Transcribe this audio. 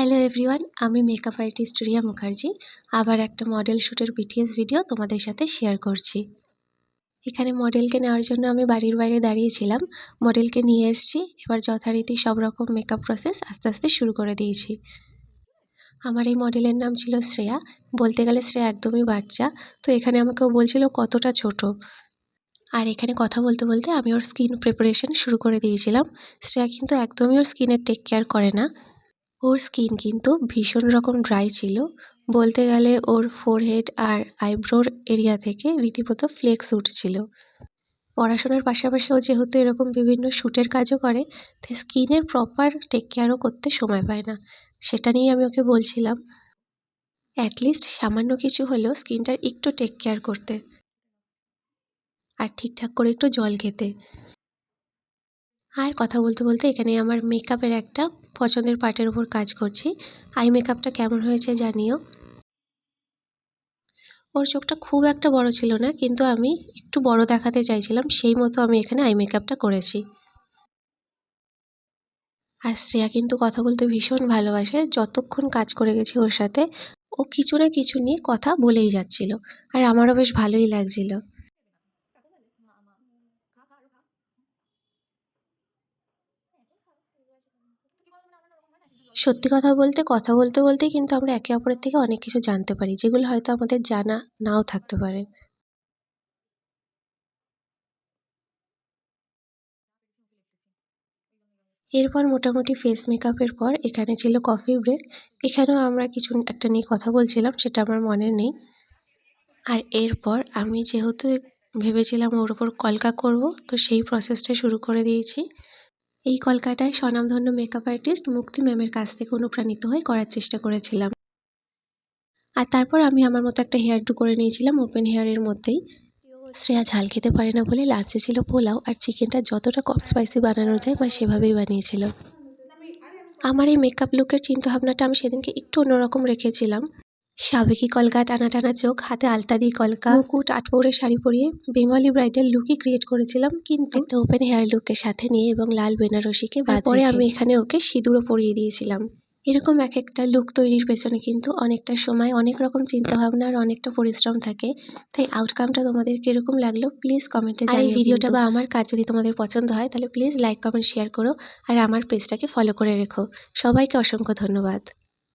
Hello everyone, আমি makeup artist Riya Mukherjee আবার একটা মডেল শ্যুটের বিটিএস ভিডিও তোমাদের সাথে শেয়ার করছি। এখানে মডেলকে নেওয়ার জন্য আমি বাড়ির বাইরে দাঁড়িয়েছিলাম। মডেলকে নিয়ে এসেছি, এবার যথারীতি সব রকম মেকআপ প্রসেস আস্তে আস্তে শুরু করে দিয়েছি। আমার এই মডেলের নাম ছিল শ্রেয়া। বলতে গেলে শ্রেয়া একদমই বাচ্চা, তো এখানে আমাকেও বলছিল কতটা ছোট। আর এখানে কথা বলতে বলতে আমি ওর স্কিন প্রিপারেশন শুরু করে দিয়েছিলাম। শ্রেয়া কিন্তু একদমই ওর স্কিনের টেক কেয়ার করে না। ওর স্কিন কিন্তু ভীষণ রকম ড্রাই ছিল। বলতে গেলে ওর ফোরহেড আর আইব্রোর এরিয়া থেকে রীতিমতো ফ্লেক্স উঠছিল। পড়াশোনার পাশাপাশি ও যেহেতু এরকম বিভিন্ন শ্যুটের কাজও করে, তাই স্কিনের প্রপার টেক কেয়ারও করতে সময় পায় না। সেটা নিয়েই আমি ওকে বলছিলাম অ্যাটলিস্ট সামান্য কিছু হলেও স্কিনটার একটু টেক কেয়ার করতে, আর ঠিকঠাক করে একটু জল খেতে। আর কথা বলতে বলতে এখানে আমার মেকআপের একটা পছন্দের পার্টের উপর কাজ করছি। আই মেকআপটা কেমন হয়েছে জানিও। ওর চোখটা খুব একটা বড় ছিল না, কিন্তু আমি একটু বড় দেখাতে চাইছিলাম, সেই মতো আমি এখানে আই মেকআপটা করেছি। আর শ্রেয়া কিন্তু কথা বলতে ভীষণ ভালোবাসে। যতক্ষণ কাজ করে গেছি ওর সাথে, ও কিছু না কিছু নিয়ে কথা বলেই যাচ্ছিল, আর আমারও বেশ ভালোই লাগছিল। সত্যি কথা বলতে বলতেই কিন্তু আমরা একে অপরের থেকে অনেক কিছু জানতে পারি, যেগুলো হয়তো আমাদের জানা নাও থাকতে পারে। এরপর মোটামুটি ফেস মেকআপের পর এখানে ছিল কফি ব্রেক। এখানেও আমরা কিছু একটা নিয়ে কথা বলছিলাম, সেটা আমার মনে নেই। আর এরপর আমি যেহেতু ভেবেছিলাম ওর ওপর কলকা করব, তো সেই প্রসেসটা শুরু করে দিয়েছি। এই কলকাটায় স্বনামধন্য মেকআপ আর্টিস্ট মুক্তি ম্যামের কাছ থেকে অনুপ্রাণিত হয়ে করার চেষ্টা করেছিলাম। আর তারপর আমি আমার মতো একটা হেয়ার ডু করে নিয়েছিলাম ওপেন হেয়ারের মধ্যেই। শ্রেয়া ঝাল খেতে পারে না বলে লাঞ্চে ছিল পোলাও, আর চিকেনটা যতটা কম স্পাইসি বানানো যায় মা সেভাবেই বানিয়েছিল। আমার এই মেকআপ লুকের চিন্তাভাবনাটা আমি সেদিনকে একটু অন্যরকম রেখেছিলাম। সাবেকি কলকা, টানা টানা চোখ, হাতে আলতা দিয়ে কলকা, মুকুট, আটপৌরে শাড়ি পরিয়ে বেঙ্গলি ব্রাইডাল লুকই ক্রিয়েট করেছিলাম, কিন্তু একটা ওপেন হেয়ার লুককে সাথে নিয়ে এবং লাল বেনারসিকে বাদ পরে আমি এখানে ওকে সিঁদুরও পরিয়ে দিয়েছিলাম। এরকম এক একটা লুক তৈরির পেছনে কিন্তু অনেকটা সময়, অনেক রকম চিন্তাভাবনা আর অনেকটা পরিশ্রম থাকে। তাই আউটকামটা তোমাদের কিরকম লাগলো প্লিজ কমেন্টে জানিও। এই ভিডিওটা বা আমার কাজ যদি তোমাদের পছন্দ হয় তাহলে প্লিজ লাইক, কমেন্ট, শেয়ার করো, আর আমার পেজটাকে ফলো করে রেখো। সবাইকে অসংখ্য ধন্যবাদ।